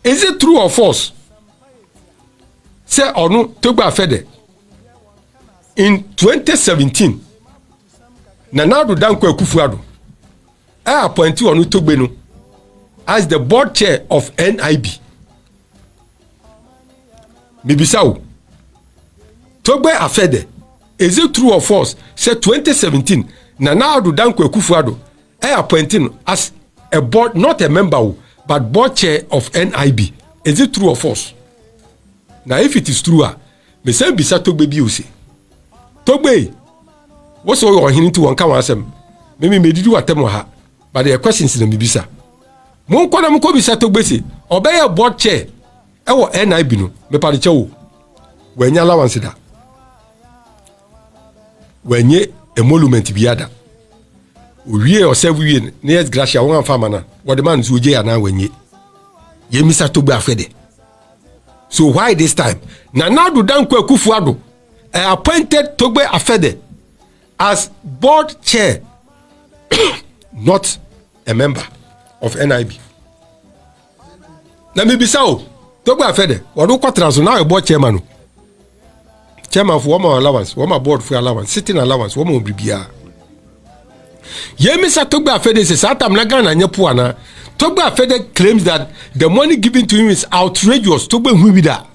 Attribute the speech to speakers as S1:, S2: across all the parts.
S1: Is it true or false? Say or no, Torgbe Afede. In 2017, Nanado Danko Akufo-Addo appointed Onu Torgbe no as the board chair of NIB. Mibisao. Torgbe Afede. Is it true or false? Say 2017, Nanado Danko Akufo-Addo appointed as a board, not a member, but board chair of NIB. Is it true or false? Now, if it is true, me say bisa Torgbe bi o say. Torgbe, what's all your hinting to one come Asem? Maybe me did what ha, but there are questions in the Mibisa. Mon kwa na mko bisa Torgbe say, obey a board chair. Ewo NIB no, me pa de chewo. Wenye allowance da. Wenye emolument biada. Owie o se wie na Ex-gratia won afama na. What the man is oje ana wenye. Ye misa Torgbe Afede. So why this time? Nanado Danko Akufo-Addo appointed Torgbe Afede as board chair, not a member of NIB. Na me bisa o, Torgbe Afede, wado kwatranso na board chairman. Chairman for one allowance, one board for allowance, sitting allowance, one bribia. Ye misa Torgbe Afede says atam na Ghana nyepo ana. Torgbe Afede claims that the money given to him is outrageous. Torgbe hu bi da.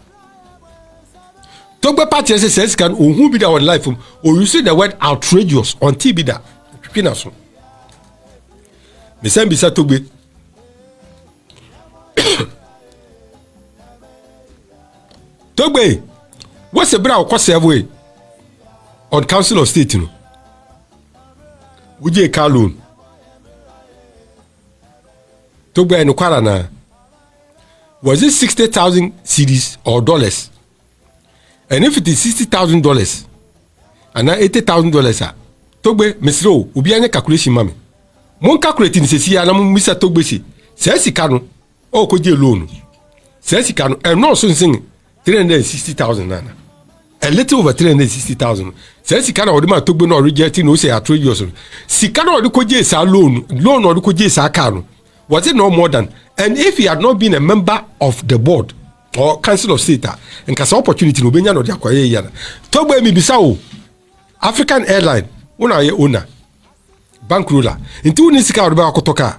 S1: Torgbe party says can hu bi da on life or you see the word outrageous on TV da. Pina so. Me say bisa Torgbe. Torgbe, what's the bra ko serve on Council of State no? Wuje car loan. Torgbe no kwara na. Was it 60,000 cedis or dollars? And if it is $60,000 and now $80,000, Torgbe mesro obi anya calculation mame. Mon calculate ni sesi ya na mo misa Torgbe si. Se sika no o ko je loan. Se sika no e no so nsin 360,000 nana. A little over 360,000. Se sika na odima Torgbe no rejecting no say outrageous. Sika na odiko je sa loan odiko je sa car no. Was it no more than? And if he had not been a member of the board or Council of State, and case opportunity no benya no dia kwaye yana. Torgbe mi bisa o African Airline, una ye owner, bankroller. Inti uni sika odba akotoka.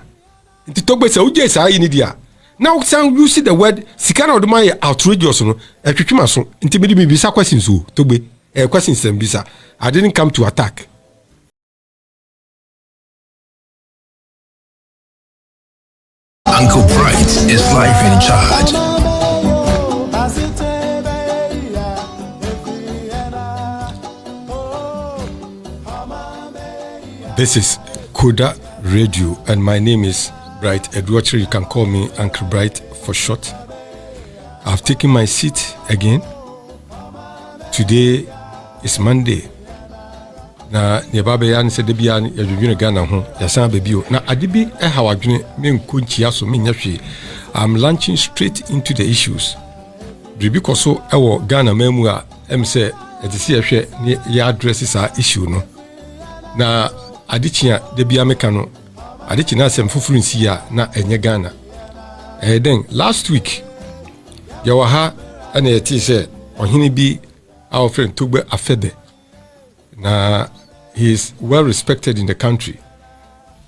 S1: Inti Torgbe say uje sa yi ni dia. Now you see the word sika na odma ye outrageous no. Etwetwema so. Inti mi bisa questions o Torgbe. Questions sem bisa. I didn't come to attack.
S2: Uncle Bright is life in charge.
S1: This is Koda Radio and my name is Bright Edward. You can call me Uncle Bright for short. I've taken my seat again. Today is Monday. Na nebabe ya nse de bia ya dwene Ghana ho ya san babio na adebi ha wadwene me nkonchia so me nyahwe. I'm launching straight into the issues. Dribi koso ewo Ghana mamu a em se etisi ehwe ne ya address sa issue no. Na adichia de bia meka no adichi na asem fufuru nsi ya na enye Ghana. Then last week ya wa ha ana yeti se ohene bi our friend Torgbe Afede. Na he is well respected in the country.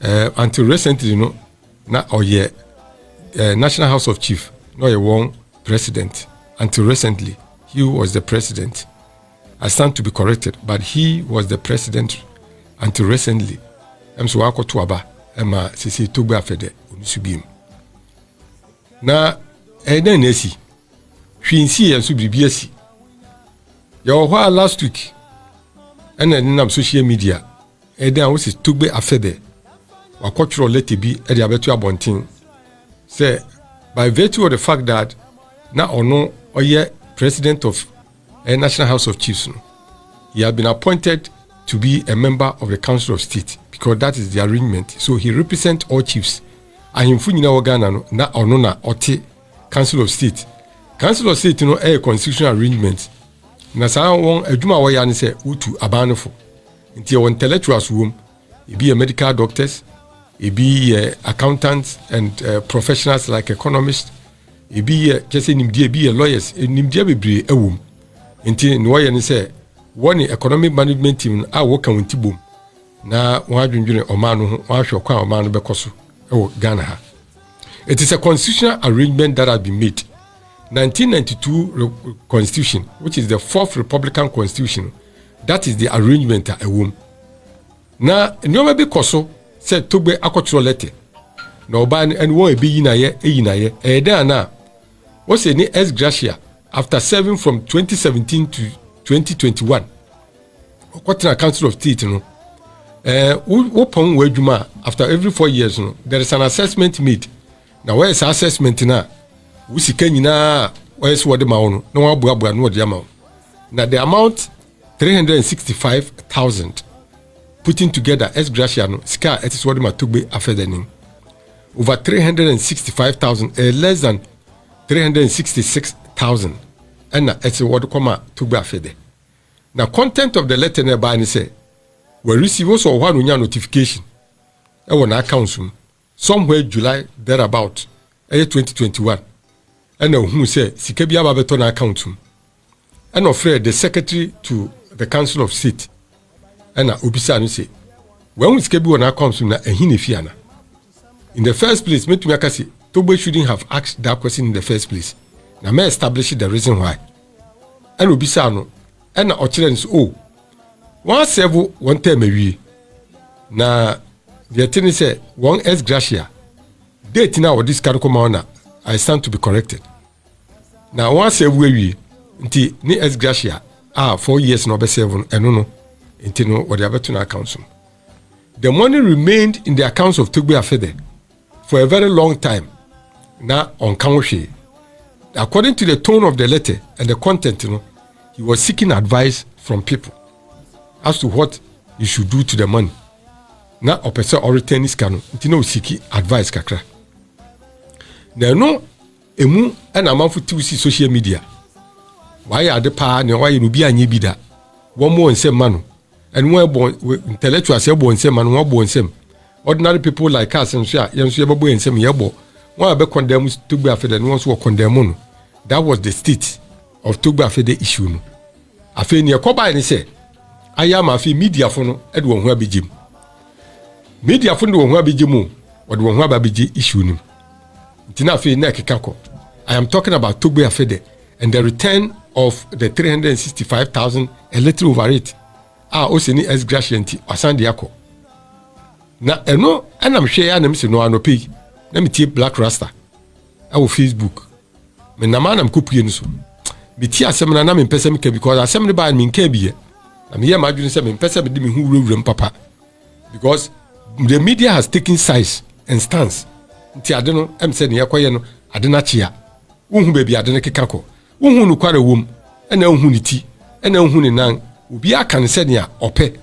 S1: Until recently, you know, na oye National House of Chief, no ye one president. Until recently, he was the president. I stand to be corrected, but he was the president until recently. I'm so wako tuaba ema sisi Torgbe Afede unisubim. Na eden nesi hwinsi yensu bibiasi. Ya last week. And then on social media, and then was Torgbe Afede, or cultural letter be at the Abetu Abontin. Say, by virtue of the fact that now or no, or yet president of a National House of Chiefs, he had been appointed to be a member of the Council of State because that is the arrangement. So he represents all chiefs. And him funina Ghana na or no na ote Council of State. Council of State, you know, a constitutional arrangement. Na saa won adwuma wo ya ne se utu abanofo nti won intellectuals wom e be medical doctors e be accountants and professionals like economists ebi ye kese nimdie ebi ye lawyers nimdie bebre ewom nti no ye ne say one economic management team a wo kan wonti bom na won adwendwene oman no ho won ahwe kwa oman no bekoso ewo Ghana ha. It is a constitutional arrangement that has been made. 1992 constitution, which is the fourth Republican constitution, that is the arrangement a wom. Na nyoma bi koso say Torgbe akotro letter. Na oba and won be yinaye dan na what say ni Ex-gratia after serving from 2017 to 2021. Okotra Council of State no wopon wadwuma after every 4 years no there is an assessment made. Now where is assessment na we sika nyina where is what the mawo no waboaboa no the amount. Now the amount 365,000 putting together Ex-gratia no sika it is what the Torgbe Afede ning over 365,000 less than 366,000 and it's what the Torgbe Afede. Now content of the letter nearby ni say we receive also one notification e won account somewhere July thereabout 2021 and who say sika bia ba beto na account and offer the secretary to the Council of State and obisa no say when we sika bi won account na ehine fiana. In the first place me to me say Torgbe shouldn't have asked that question in the first place. Na me establish the reason why and obisa no and ochire oh one serve one time awie na the thing is say one Ex-gratia date now this can come on I stand to be corrected. Now one serve awie nti ni Ex-gratia 4 years no be serve eno no nti no what they have to account. The money remained in the accounts of Torgbe Afede for a very long time. Now on Kanwoshe, according to the tone of the letter and the content, he was seeking advice from people as to what you should do to the money. Now, a person or return is canon, seeking advice kakra. Now, no, emu and a month to see social media. Why are the pa and why you be a nibida? One more and same man, and one born intellectuals, your born same and one born same. Ordinary people like us and share, young Shabu and some yabo. One be condemned to be Afede and once were condemned. That was the state of Torgbe Afede issue. Afeni yakoba ni say aya ma fi media fono ede won ho abegim media fono won ho abegim o de won ho abegye issue nim ntina afi na kekako. I am talking about Torgbe Afede and the return of the 365,000 a little over it o se ni Ex-gratia nti asande yakọ na eno anam hwe ya na me se no anopi na me tie Black Rasta awo Facebook me na manam kopue no so me tie asem na me pese me ka because asem ne ba me nka biye na me ye ma adwene se me pese me de me hu wurawuram papa because the media has taken size and stance nti ade no em se ne yakoye no ade na chia unhu ba bi ade ne kekako unhu no kware wom ena unhu ni ti ena unhu ni nan obi aka ne se ne a ope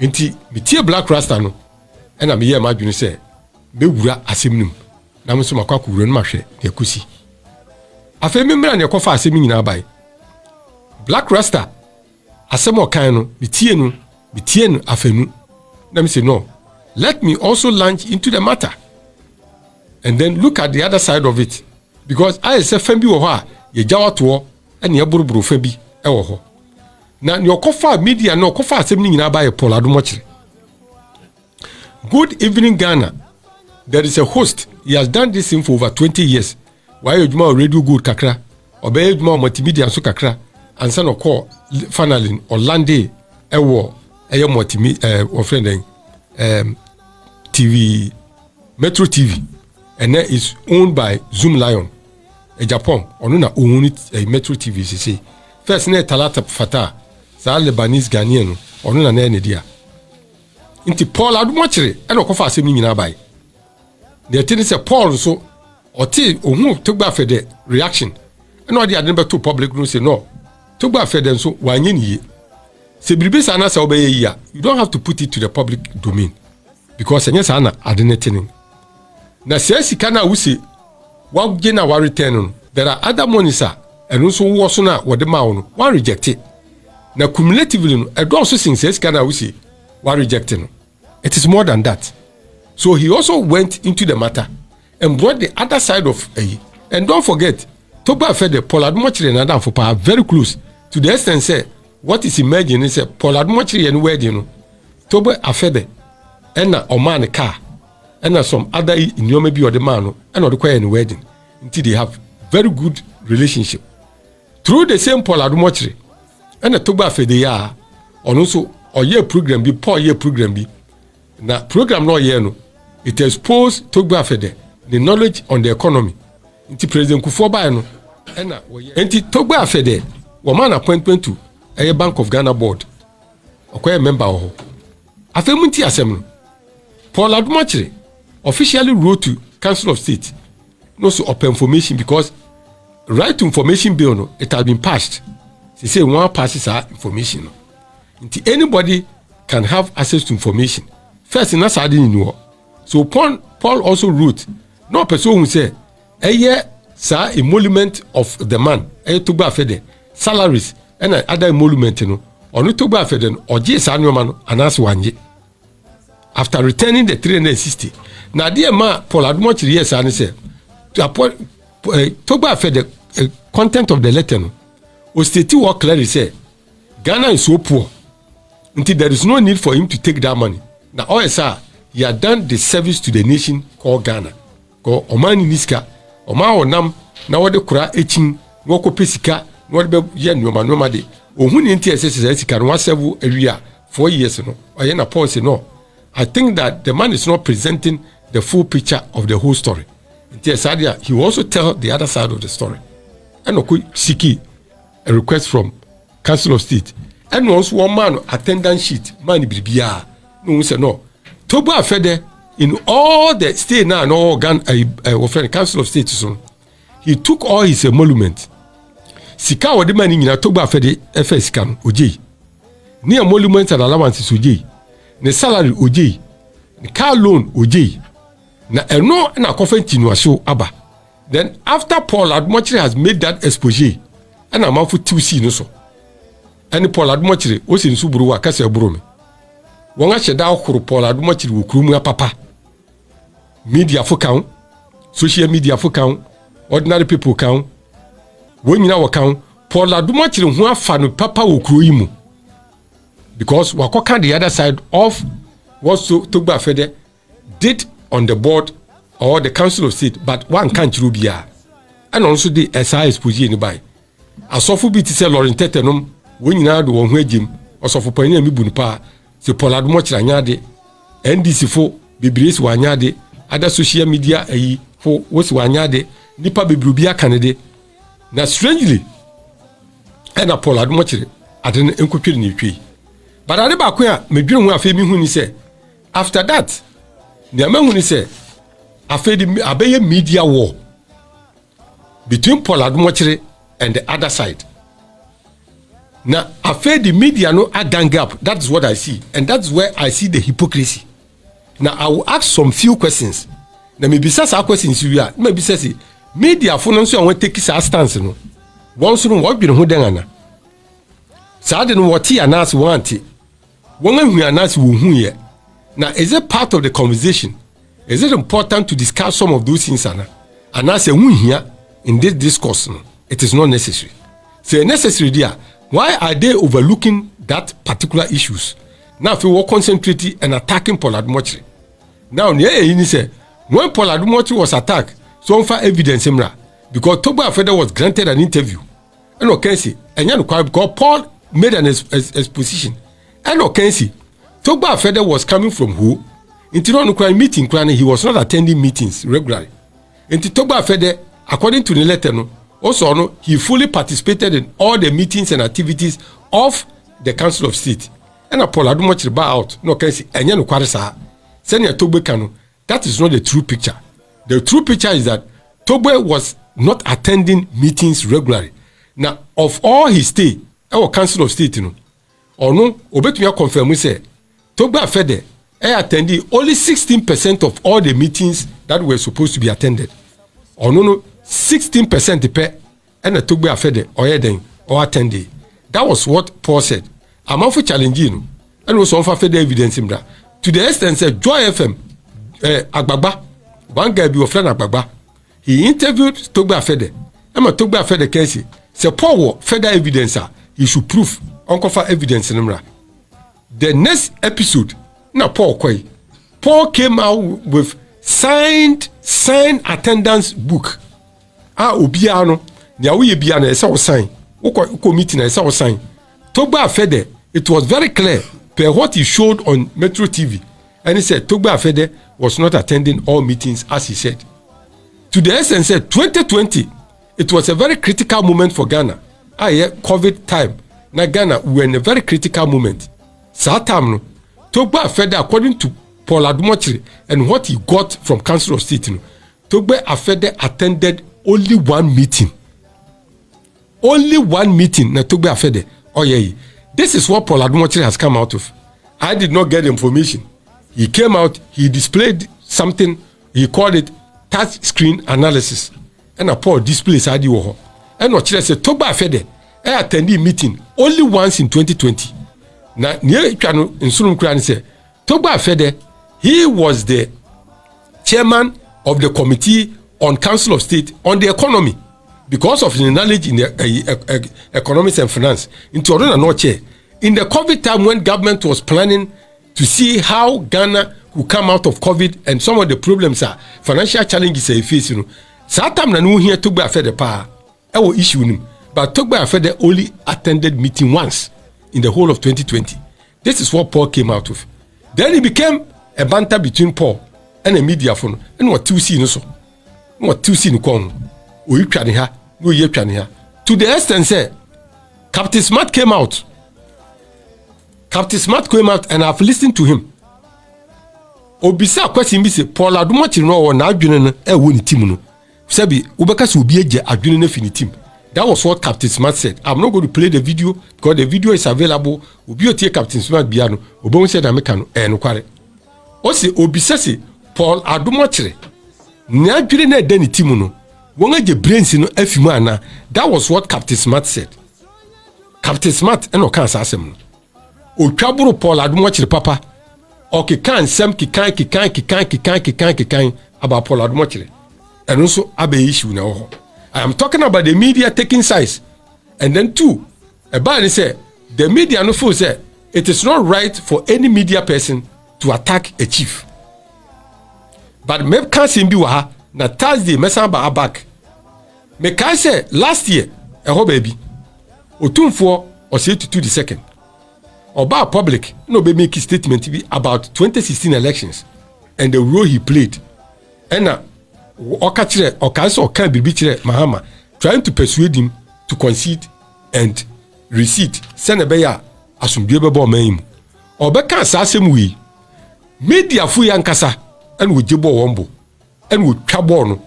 S1: nti me tie Black Rasta no ena me ye ma adwene se be wura asem nim na me so makwa ko wura no ma hwe ne akusi afa me mra ne kofa asem nyina bai Black Rasta asem okan no me tie no afanu na me say no, let me also launch into the matter and then look at the other side of it because I say fan bi wo ho a ye jawa to ene ye buruburu fa bi e wo ho na ne okofa media no okofa asem nyina bai Paul Adomochire. Good evening Ghana. There is a host, he has done this thing for over 20 years. Why you do radio good kakra obey you multimedia so kakra and son of call funneling or lande ewo multimedia or friend TV Metro TV and that is owned by Zoom Lion Japan or no own it Metro TV say first ne Talata Fata sa Lebanese Ghanaian or no na dia inti Paul Adomochire and okofa asem nyina bai the thing is a Paul so oti ohun Torgbe Afede reaction and all the adembe to public no say no Torgbe Afede so wanye ni se biribi sa na sa obeye yi a you don't have to put it to the public domain because enye sa na adenetinin na se sika na wusi wa gye na wa return no there are other monies and so wo so na wo de ma wo no one reject it na cumulatively no edo so sin se sika na wusi wa reject no it is more than that. So he also went into the matter and brought the other side of And don't forget, Torgbe Afede, Paul Adumochiri and Adam Fopa are very close to the extent say what is emerging is Paul Adumochiri and wedding. Torgbe Afede and Oman car and some other in your maybe or the man and not require any wedding until they have very good relationship. Through the same Paul Adumochiri and the Torgbe Afede ya on also or year program be poor year program be na program no year no it exposed Torgbe Afede the knowledge on the economy. Inti President Kufuor ba no na inti Torgbe Afede woman appointment to a Bank of Ghana board okoye member ho afemu nti asem no Paul Adumochiri officially wrote to Council of State no so open information because right to information bill no it has been passed. They say one passes our information no nti anybody can have access to information first in that in so Paul also wrote no person who say sir emolument of the man Torgbe Afede salaries and other emolument no onu Torgbe Afede no oje sa no man anas wanje after returning the 360 na dear ma Paul Adumochiri yes and say Torgbe Afede content of the letter no o state what clearly say Ghana is so poor until there is no need for him to take that money now OSR he had done the service to the nation called Ghana ko omani niska Oma onam na wode kura echin woko pesika na wode be ye noma de ohun nti esese sika no wasevu area 4 years no oye na Paul say no I think that the man is not presenting the full picture of the whole story nti esadia he will also tell the other side of the story and oku siki a request from Council of State and also one man attendance sheet man bibia no say no Torgbe Afede in all the state now, no Council of State, he took all his emolument. Sika or the man in Torgbe Afede FS can Oji. Near emoluments and allowances Oji. The salary Oji. The car loan Oji. No na coffin was show Abba. Then after Paul Adumochiri has made that expose, and I'm out for 2C no so. And Paul Adumochiri was in Suburu Akase Brome. Wanga sheda okuru Paul Adumochiri wukurumu papa. Media for count, social media for count, ordinary people count. When you know count, Paul Adumochiri who are fan papa ukruimu. Because wakoka the other side of what Torgbe Afede did on the board or the Council of State, but one can't rubia. And also the SI expose anybody. A sofu bit is a Lauren Tetanum, when you know the one way Jim, or sofu pioneer mi bunpa, se Paul Adumochiri anyade, NDC for Bibris wanyade. Other social media for what's wanyade nipa bebrubia kanede na strangely and Paul Adumochiri adene enkotwe ni twi but ade ba ko a medwene hu afemi hu ni say after that the man hu ni say Afede abeye media war between Paul Adumochiri and the other side na Afede media no a gang up. That's what I see, and that's where I see the hypocrisy. Now I will ask some few questions. Now maybe say some questions you are. Maybe say media for no so won take sa stance no. Once no what be no den ana. Sa de no what ya nas want. Won ahu anas wo hu ye. Now is it part of the conversation? Is it important to discuss some of those things ana? Anas hu here in this discourse no. It is not necessary. Say necessary there. Why are they overlooking that particular issues? Now if we were concentrating and attacking Paul Adumochiri. Now you say when Paul Adumochiri was attacked, so far evidence him because Torgbe Afede was granted an interview. And okay see, and because Paul made an exposition. And okay see, Torgbe Afede was coming from who? Into no meeting, he was not attending meetings regularly. Into Torgbe Afede, according to the letter, also he fully participated in all the meetings and activities of the Council of State. And Paul Adumochiri buy out. No can see enya no kware sa. Senior Torgbe kanu. That is not the true picture. The true picture is that Torgbe was not attending meetings regularly. Now, of all his stay, our Council of State, or no, obetumi confirm we say Torgbe Afede attended only 16% of all the meetings that were supposed to be attended. Or no, 16% per and Torgbe Afede or attended. That was what Paul said. I'm out for challenging and was on for further evidence him that to the extent said Joy FM Agbagba, one guy be a friend Agbagba. he interviewed Torgbe Afede. Emma Torgbe Afede Kensi. Say Paul further evidence he should prove uncover evidence in him. The next episode, na Paul came out with signed attendance book. Obiano, nya wo ye bia na esa wo sign. Wo meeting na esa wo sign. Torgbe Afede, it was very clear per what he showed on Metro TV. And he said Torgbe Afede was not attending all meetings as he said. To the essence, said 2020, it was a very critical moment for Ghana. COVID time. Na Ghana, we were in a very critical moment. Satam, Torgbe Afede, according to Paul Adumochiri and what he got from Council of State, Torgbe Afede attended only one meeting. Only one meeting. Na Torgbe Afede. Oh yeah. This is what Paul Adumochiri has come out of. I did not get information. He came out, he displayed something, he called it touch screen analysis. And Paul displays ID wo. And Ochire said Torgbe Afede attended meeting only once in 2020. Na near Chano in Sunum Kran said Torgbe Afede, he was the chairman of the committee on Council of State on the economy because of his knowledge in the economics and finance. In the COVID time when government was planning to see how Ghana would come out of COVID and some of the problems are financial challenges they face, Satam na no here Torgbe Afede pa issue him, but Torgbe Afede only attended meeting once in the whole of 2020. This is what Paul came out of. Then it became a banter between Paul and the media phone. And what two see no so. What two see no come. We trying her, no ye trying her. To the extent say Captain Smart came out. Captain Smart came out and I've listened to him. Obisa question be say Paul Adumochiri no na adwene no e wo ni team no. Sabi ubeka se obi eje adwene no fini team. That was what Captain Smart said. I'm not going to play the video because the video is available. Obi otie Captain Smart bia no, obo said America no no kware. O se obisa se Paul Adumochiri na adwene na edani team no. Won eje brains no afimu ana. That was what Captain Smart said. Captain Smart no kan sa asem no. Otwaburo Paul Adumochiri papa. Okay, can some kikan about Paul Adumochiri. And also abe issue now. I am talking about the media taking sides. And then two, about say the media no feel say it is not right for any media person to attack a chief. But me can say bi wa na Thursday me san ba back. Me can say last year e ho baby. Otumfo o say to the second. Oba public no be make statement be about 2016 elections and the role he played. And Okachire Okanso Okan Bibichire Mahama trying to persuade him to concede and recede. Senebeya asumbiebe bo maim. Obeka asasem wi. Media fu yankasa and we jebo wombo. And we twabo no.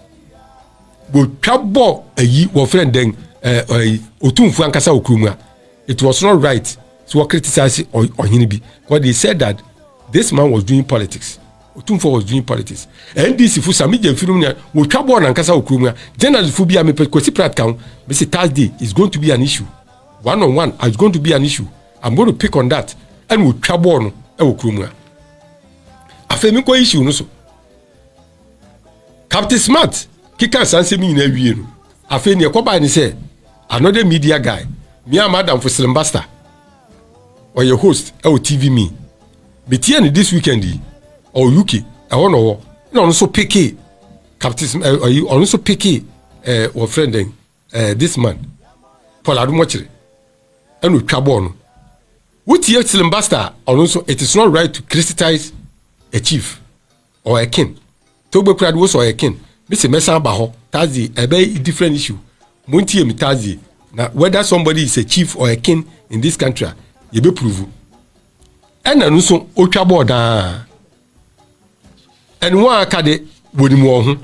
S1: We twabo ayi wo friend den otumfu yankasa okrumwa. It was not right. So what criticized Ohinibi because they said that this man was doing politics. Otumfo was doing politics. And this if Sami Jemfirumia will trouble and Kasa Okrumia, journalist Fubia me Kosi Prat count, Mr. Thursday is going to be an issue. One-on-one is going to be an issue. I'm going to pick on that and we'll trouble on Okrumia. Afemiko issue no so. Captain Smart, Kika Sansemi in every year. Afeni Koba and say another media guy, Mia Madam for Silembasta. Or your host, TV me. But here this weekend, or UK, I don't know. No, also picky. Captain, you also picky. Or friend, this man, Paul Adumochiri, and with Chabon. What here, Silembasta, also it is not right to criticize a chief or a king. Torgbe Prad was or a king. Mr. Mesa Baho, Tazi, a very different issue. Munti Mitazi. Now, whether somebody is a chief or a king in this country, you be prove. And then also Ochabo da. And one akade wodi mo ho.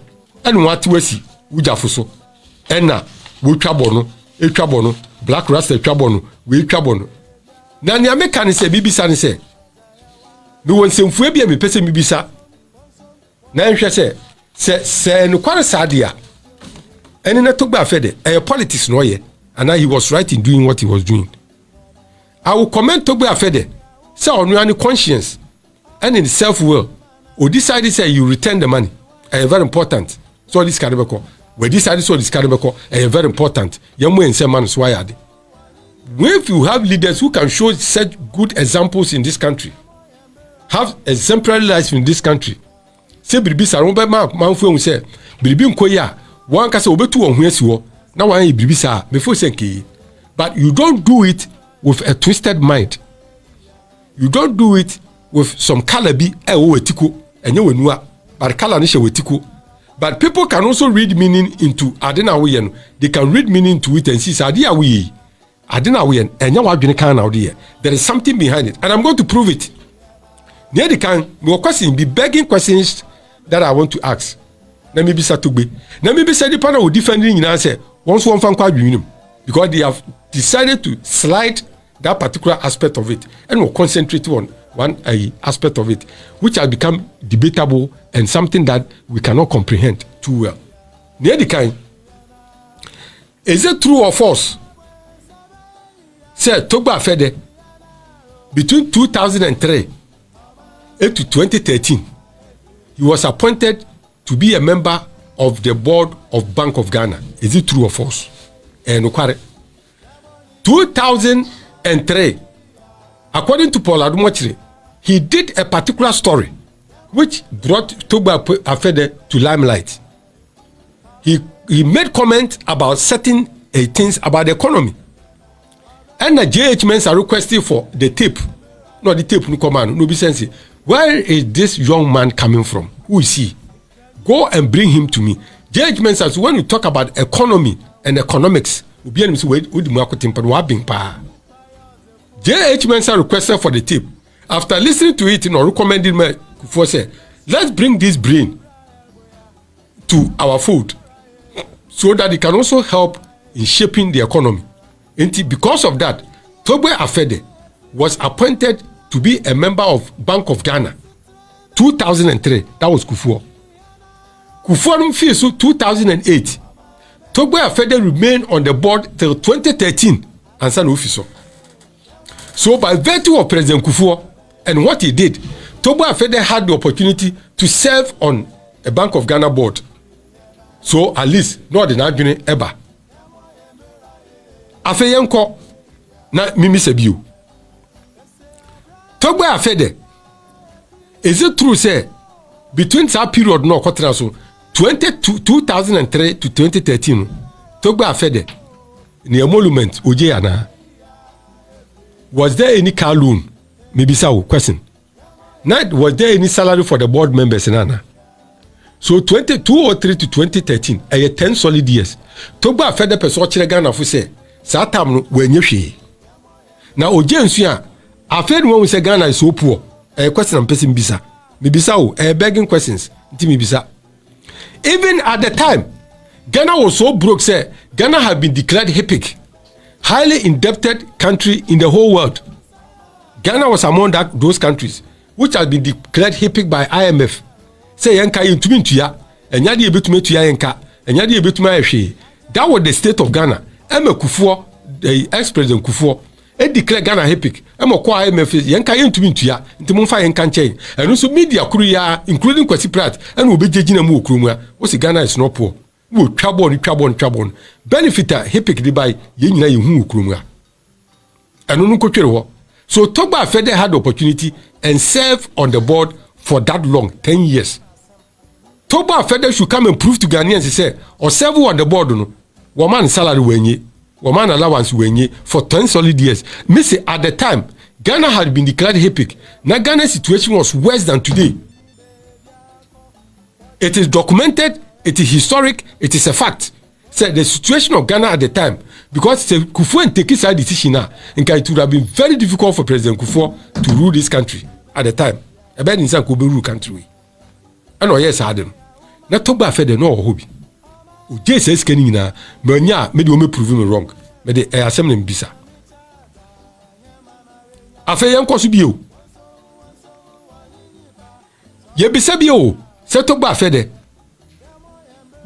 S1: And one atiwasi ujafoso. And na wo twabo no, black rasta twabo no, we twabo no. Na ne ameka ne se bibisa ne se. Me won semfu e bia me pese bibisa. Na nhwe se no kware sadia. And na Torgbe Afede, politics no ye. And now he was right in doing what he was doing. I will comment Torgbe Afede. Say on your conscience and in self-will. Or decide say you return the money. Very important. So this can be called. we decided so this carabeko very important yemu ense man so ayade. If you have leaders who can show such good examples in this country, have exemplary lives in this country, say biribi sa rombe manfu ehun say biribi nkoyi a wan ka say obetu won hu asiwo na wan e biribi sa before say nke. But you don't do it with a twisted mind. You don't do it with some color bi wetiko enye wenua but color ni she wetiko. But people can also read meaning into adena we no. They can read meaning to it and see say adia we adena we enye wadwene kan na ode. There is something behind it and I'm going to prove it. Near the can me question be begging questions that I want to ask. Na me bisa Torgbe. Na me bisa the panel defending nyina say once one fan kwa adwene because they have decided to slide that particular aspect of it and will concentrate on one aspect of it which has become debatable and something that we cannot comprehend too well. Near the kind, is it true or false? Say Torgbe Afede between 2003 to 2013 he was appointed to be a member of the board of Bank of Ghana. Is it true or false? No kware. 2003, according to Paul Adumochire, he did a particular story which brought Torgbe Afede to limelight. He made comments about certain things about the economy. And the JH Mensa requested for the tape. No, the tape no command, no be sense. Where is this young man coming from? Who is he? Go and bring him to me. JH Mensa, so when you talk about economy and economics, JH Mensa requested for the tape. After listening to it, recommended me for say, let's bring this brain to our food so that it can also help in shaping the economy. And because of that, Torgbe Afede was appointed to be a member of Bank of Ghana. 2003, that was Kufuor. Kufuor fees 2008. Torgbe Afede remained on the board till 2013 and San officer. So by virtue of President Kufuor and what he did, Torgbe Afede had the opportunity to serve on a Bank of Ghana board. So at least not the Nagune Eba. Afeyenko na mimi sebiu. Torgbe Afede, is it true say between that period no kwatra so 2003 to 2013 Torgbe Afede ni emolument oje ana? Was there any car loan? Maybe so question. Now, was there any salary for the board members nana? So 2003 to 2013 10 solid years. Torgbe Afede person chire Ghana fu say satam no wenye hwe. Na oje nsu Afede won say Ghana is so poor. Question am person bisa. Me bisa begging questions. Nti me bisa. Even at the time, Ghana was so broke, say Ghana had been declared HIPIC, highly indebted country in the whole world. Ghana was among those countries which had been declared HIPIC by IMF. Say yenka yintumi ntua, enya de ebetumi tua yenka, enya de ebetumi ahwe. That was the state of Ghana. Kufuor, the ex-president Kufuor, declared Ghana HIPIC. Kwa IMF yenka yintumi ntua, nti momfa yenka nchen. And also media kuruya, including Kwesi Pratt, and obejejina mu okromua. What's Ghana is not poor. We trouble. Benefita HIPIC di by yenyina yehu okromua. And no kwetwere ho. So Torgbe Afede had the opportunity and served on the board for that long, 10 years. Torgbe Afede should come and prove to Ghanaians, he said, or serve on the board, no, woman salary wenye, woman allowance wenye for 10 solid years. Me say at the time, Ghana had been declared HIPIC. Now Ghana's situation was worse than today. It is documented, it is historic, it is a fact. Say the situation of Ghana at the time, because Kufuor and take his decision now, and it would have been very difficult for President Kufuor to rule this country at the time. A bad insan could rule country. And oh yes, Adam. Na Torgbe Afede no hobby. Uje says kenny na menya me de me prove me wrong. Me de Asem na mbisa. Afa yen kwaso bio. Ye bisa bio. Se Torgbe Afede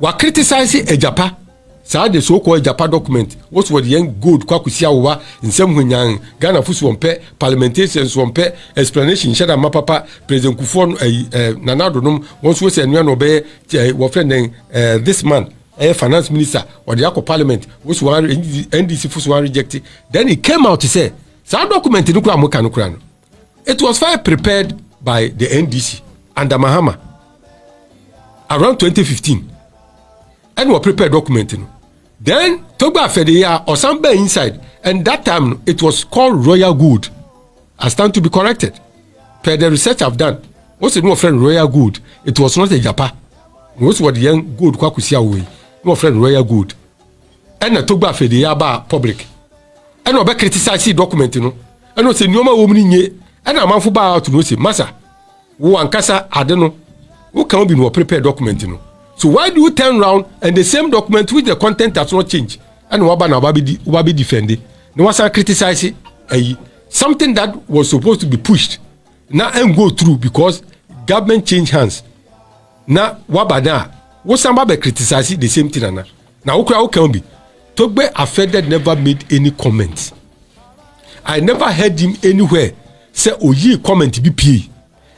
S1: wa criticize Ejapa. Sa de so called Ejapa document. What was the young good kwakusia wa nsem hunyan Ghana fusu wonpe parliamentarians wonpe explanation shada mapapa President Kufuor Nanado nom once we say no be wo friend this man finance minister or the Yako parliament was one NDC for one rejected. Then he came out to say, "Some document in Ukraine." It was well prepared by the NDC under Mahama around 2015, and were prepared document. Then Torgbe Afede or somebody inside, and that time it was called Royal Good. I stand to be corrected. Per the research I've done, what's the new friend Royal Good? It was not a Japa. What's what the young good kwakusia way? No friend Royal Good. And the Torgbe Afede about public. And no be criticize the document, And no say no woman ye. And a man for ba out to no say massa. Who ankasa I don't know. Who can be no prepared document, So why do you turn around and the same document with the content has not changed? And wabi defended. No one criticize it. Something that was supposed to be pushed now and go through because government change hands. Now wabada what somebody criticize the same thing now. Now who can be? Torgbe Afede never made any comments. I never heard him anywhere say oyi comment BPA.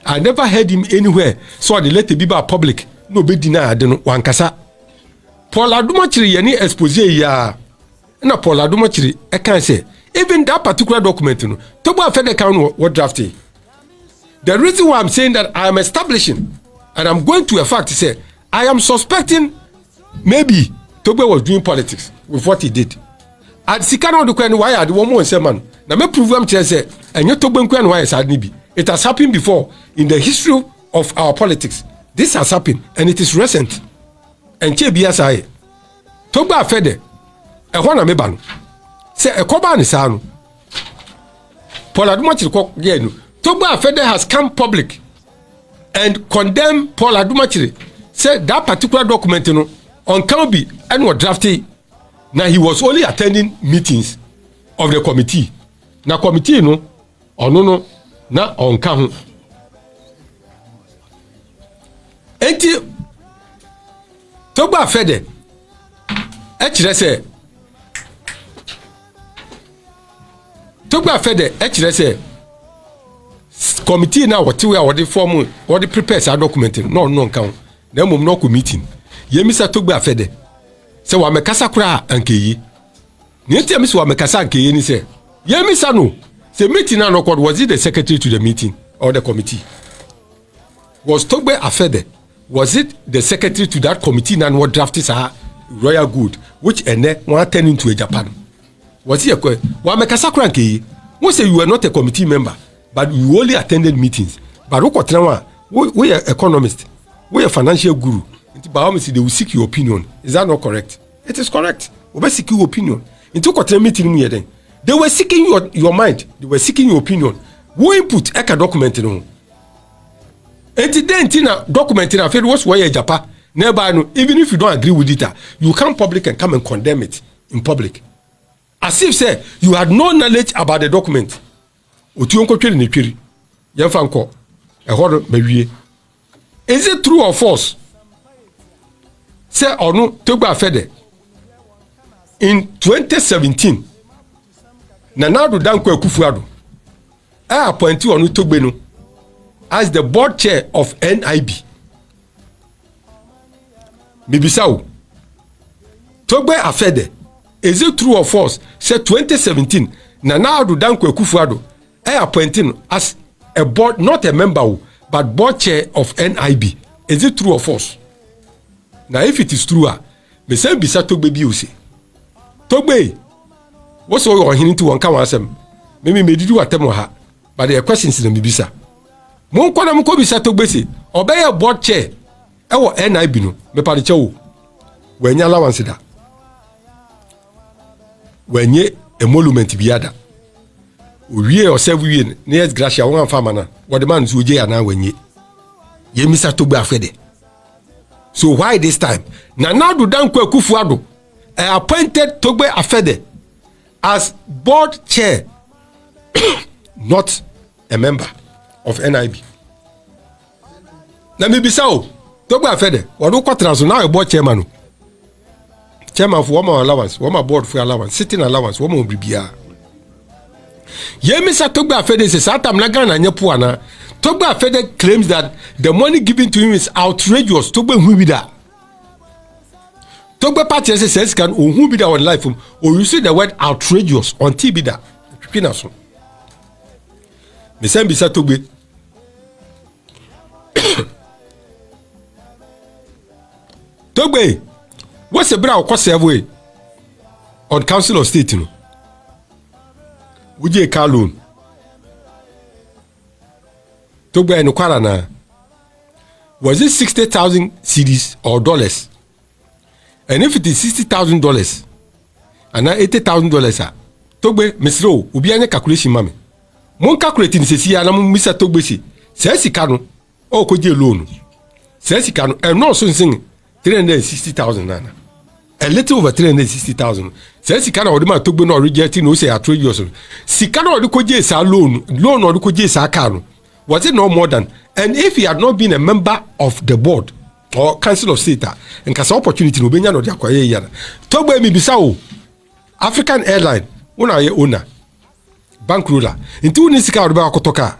S1: I never heard him anywhere so the letter be by public. No be deny adeno wankasa. Paul Adumachiri yani expose ya. Na Paul Adumachiri I can say even that particular document no Torgbe Afede can what drafted. The reason why I'm saying that I am establishing and I'm going to a fact to say I am suspecting maybe Torgbe was doing politics with what he did. At Sikano the question why I the woman say man. Na me prove am say and you Torgbe nkwan why sad ni bi. It has happened before in the history of our politics. This has happened and it is recent. And che bia say Torgbe Afede e ho na me ba no. Say e ko ba ni sa no. Paul Adumachiri ko ye no. Torgbe Afede has come public and condemned Paul Adumachiri. Said that particular document on Kambi and was drafted. Now he was only attending meetings of the committee. Now committee no na on Kahu. Enti Torgbe Afede echire say Torgbe Afede echire say committee now what we are the form what the prepare sa document no count na mum no meeting yemisa Torgbe Afede say wa mekasa kura ankeyi ni enti amisi wa mekasa ankeyi ni say yemisa no say meeting na no was it the secretary to the meeting or the committee? Was Torgbe Afede was it the secretary to that committee na what drafted sa Royal Good which ene one turn into a Japan? Was he a wa mekasa kura ankeyi? Who say you were not a committee member but you only attended meetings? But we are economist, we are financial guru. They will seek your opinion. Is that not correct? It is correct. We will seek your opinion. Meeting they were seeking your mind. They were seeking your opinion. Who input eka document no? Document na fed what's why Japan. Never even if you don't agree with it, you come public and come and condemn it in public. As if say you had no knowledge about the document. Otionko twere ne twere. Yemfa nko. Ehoro mawie. Is it true or false? Say onu Torgbe Afede in 2017 Nanado Danko Akufo-Addo appointed onu Torgbe no as the board chair of NIB. Bibisao Torgbe Afede, is it true or false? Say 2017 Nanado Danko Akufo-Addo appointed as a board, not a member but board chair of NIB. Is it true or false? Now if it is true, me say bisa Torgbe bi o say Torgbe what's all you hinting to one come Asem me did you atem ha but the questions in me bisa mo nko na mo ko bisa Torgbe say obey a board chair e wo NIB no me pa de che wo wanya allowance da wanye emolument biada owie o se wie na Ex-gratia won amfa mana wo de man so je ya na wanye ye misa Torgbe Afede. So why this time? Nanado Danko Akufo-Addo appointed Torgbe Afede as board chair, not a member of NIB. Let me be so. Torgbe Afede, what do you now a board chairman? Chairman for one allowance, one board for allowance, sitting allowance, one more BBR. Yemisa Torgbe Afede says, Satam Nagana Nyapuana. Torgbe Afede claims that the money given to him is outrageous. Torgbe Nwibida. Torgbe party says can who be that on life or you see the word outrageous on TV that Pinaso. Me send bisa Torgbe. Torgbe, what's the bra or away on Council of State? No? Would you a car loan? Torgbe and Okara was it 60,000 cedis or dollars? And if it is $60,000 and now $80,000, Torgbe, Mr. O, will be any calculation, mammy. Mon calculating says, I am Mr. Torgbe. Says he can, oh, could you loan? Says he can, and no soon sing 360,000 nana. A little over 360,000. Says he can order my Torgbe no rejecting no say I trade yourself. Si can order could yes a loan or could yes a car. Was it no more than? And if he had not been a member of the board or Council of State, and case opportunity no benya no dia kwaye yana. Torgbe mi bisa o African Airline, una ye owner, bankroller. Inti uni sika odeba akotoka.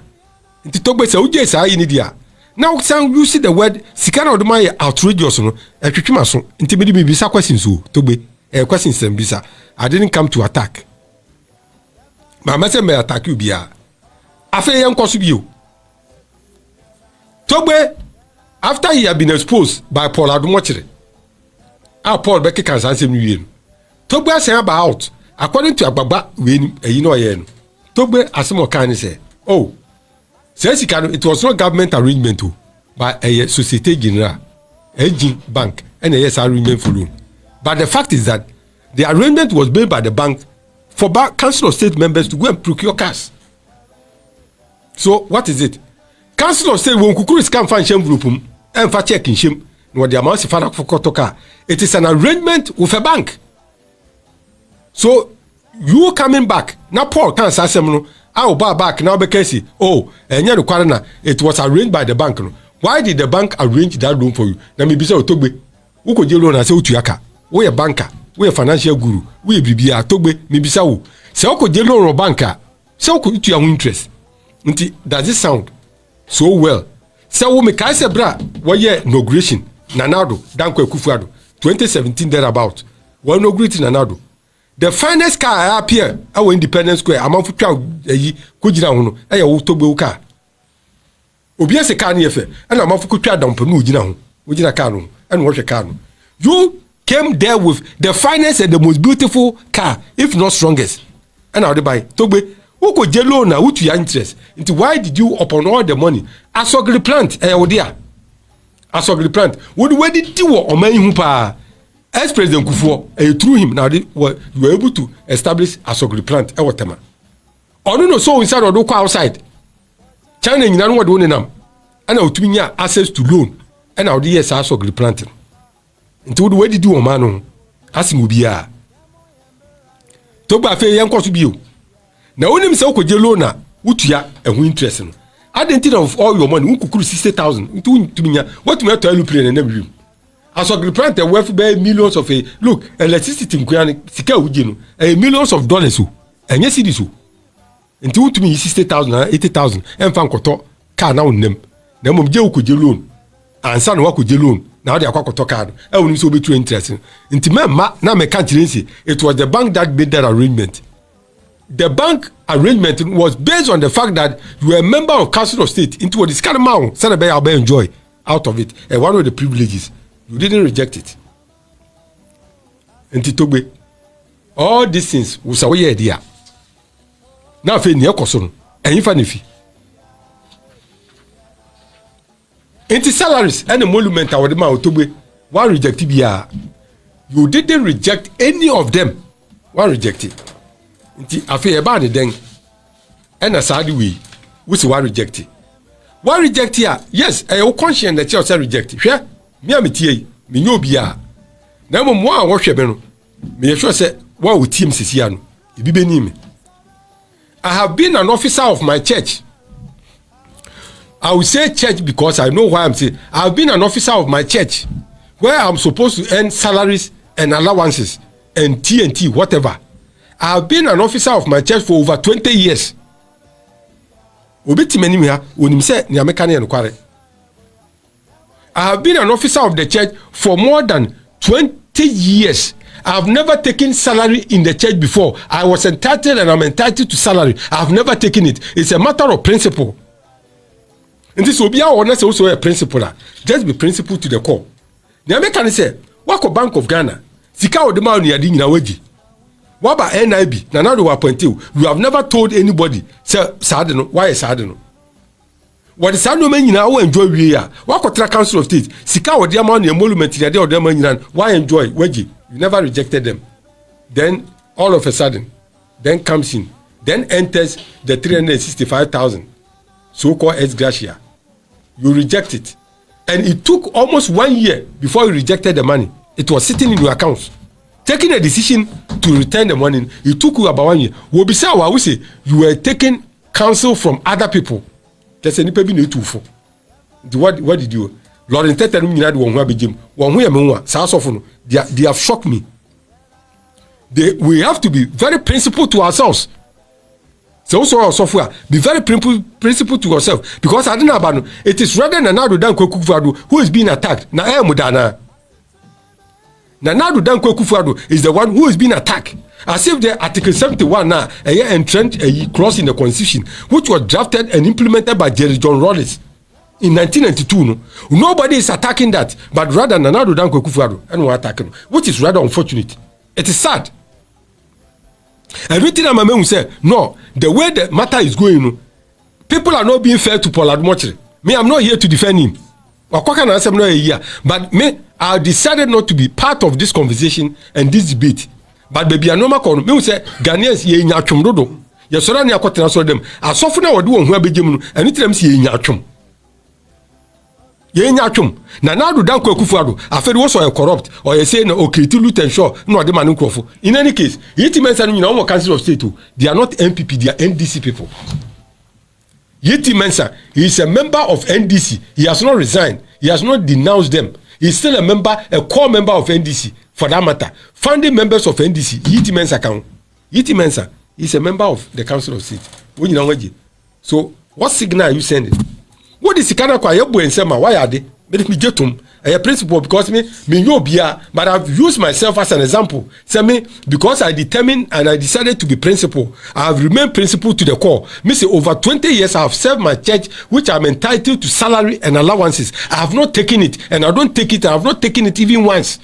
S1: Inti Torgbe say uje sa yi ni dia. Now sound you see the word sika na odema ye outrageous no. Etwetwema so. Inti mi bisa questions o Torgbe. Questions sem bisa. I didn't come to attack. Ma message me attack you bia. Afa ye nkoso bio. Torgbe, after he had been exposed by Paul Adumochire, Paul Becky can answer me. Torgbe say about according to Ababa, you know, Torgbe Asem can say, oh, says he can. It was not government arrangement too, by a Societe Generale, aging bank, and a yes arrangement for loan. But the fact is that the arrangement was made by the bank for Council of State members to go and procure cash. So what is it? Council of State won kukuru scan fan shame group and fa check in shame no the amount for kotoka. It is an arrangement with a bank. So you coming back now Paul can say no I buy back now because oh enya no kware it was arranged by the bank no. Why did the bank arrange that loan for you? Na me bisa Torgbe who could you loan and say utuaka we a banker we a financial guru we bibia Torgbe me bisa wo say who could you loan banker say who could utu your interest nti does it sound so well? So we make a bra 1 year inauguration Nanado Danko Kufuado 2017 thereabout. We inaugurate Nanado. The finest car I appear our Independence Square. I'm on for kujina hono. Aya Torgbe car. Obia se car nefe. And I'm for kutwa dampo no ujina ho. Ujina car no. And watch a car no. You came there with the finest and the most beautiful car, if not strongest. And I'll buy Torgbe. Who could you loan now to your interest? Into why did you upon all the money? Asogri plant, dear. Asogri plant. Where did you or man who pa? As President Kufuor, through him now you were able to establish Asogri plant. Whatever. Or no, so inside or do outside. China in what doing them. And I'll twin your access to loan. And I'll yes Asogri planting. Into where did you or man? Asking Ubia. Torgbe Afede young cost to be. Now when him say ko je loan na utua ehun interest no identity of all your money ukukuru 60,000 into tuminya what me to plane na bi asogri plant the worth by millions of a look electricity nkuan sika uji no millions of dollars o enye cedis o into utumi 60,000 80,000 emfa nkoto car na onnem na mom je ukuje loan ansa na wakuje loan na dey akwakoto car e wonu so betu interest into memma na me kan kirensi it was the bank that made that arrangement. The bank arrangement was based on the fact that you were a member of Council of State into this kind of amount, so that you enjoy out of it. And one of the privileges, you didn't reject it. And Torgbe, all these things was a year idea. Now, if you are and if anything, into salaries and the monument, I would demand Torgbe, one rejected. You didn't reject any of them. One rejected. Nti afi eba ne den ena sadi we say one reject here yes you conscience that you say reject hwe me ametie me nyobia na mo a wo hwe be no me sure say wa wo team sisia no ebi be ni me. I have been an officer of my church. I will say church because I know why I'm saying I have been an officer of my church where I'm supposed to earn salaries and allowances and TNT whatever. I have been an officer of my church for over 20 years. I have been an officer of the church for more than 40 years. I've never taken salary in the church before. I was entitled and I'm entitled to salary. I've never taken it. It's a matter of principle. And this will be our honest also a principle. Just be principle to the core. The American say, Wako Bank of Ghana, Sika Odema on Yadi Nawaji. What about NIB? Now they were appointed. You have never told anybody, say, Sadeno, why is Sadeno? What is Sadeno men now enjoy we here? Wako Tra Council of State, Sika Odema on the emolument in the day of them, why enjoy? Waji? You never rejected them. Then all of a sudden, then comes in, then enters the 365,000, so-called ex-gratia. You reject it. And it took almost 1 year before you rejected the money. It was sitting in your accounts. Taking a decision to return the money, it took you about 1 year. We say you were taking counsel from other people. There's a nipa be no too for. What did you? Lord intended me not one be Jim. One way they have shocked me. We have to be very principled to ourselves. So also our software, be very principled to yourself. Because I don't know about it is rather than Nanado Dan Kwekufuado who is being attacked. Na Mudana. Nanado Dan Kwekufuado is the one who is being attacked. As if the Article 71 now a entrenched a clause in the Constitution, which was drafted and implemented by Jerry John Rawlings in 1992. No? Nobody is attacking that, but rather Nanado Dan Kwekufuado and we're attacking, which is rather unfortunate. It is sad. Everything I'm going to say, no, the way the matter is going, people are not being fair to Paul Admochre. Me, I'm not here to defend him. But me, I decided not to be part of this conversation and this debate. But baby, I know my call. Me say Ghanaians ye nyachum dodo. Ye sora ni akwatena so dem. Asofo na wode won hu abegem no, eni tiram se ye nyachum. Ye nyachum. Na do Dan Kwekufuado, Afede wo so corrupt or you say no okriti Luton Shaw no ade man nkrofo. In any case, yiti mensa no nyina won council of state. They are not MPP, they are NDC people. Yiti Mensa, he is a member of NDC. He has not resigned. He has not denounced them. He is still a member, a core member of NDC, for that matter. Founding members of NDC, Yiti Mensa count. Yiti Mensa is a member of the Council of State. So, what signal are you sending? What is the kind of why are they? But me get a principle because me no bia, but I've used myself as an example. Say me because I determined and I decided to be principle. I have remained principle to the core. Me say over 20 years I have served my church, which I'm entitled to salary and allowances. I have not taken it, and I don't take it. I have not taken it even once.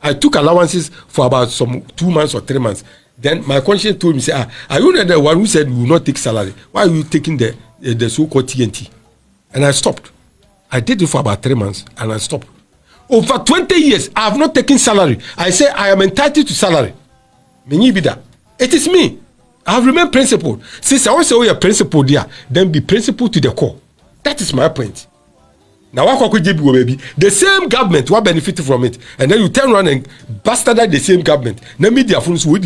S1: I took allowances for about 2 months or 3 months. Then my conscience told me, say, are you not the one who said you will not take salary? Why are you taking the so-called TNT? And I stopped. I did it for about 3 months and I stopped. Over 20 years, I have not taken salary. I say I am entitled to salary. It is me. I have remained principled. Since I also a principled there, then be principled to the core. That is my point. Now, the same government will benefit from it, and then you turn around and bastardize the same government. Now, media phones would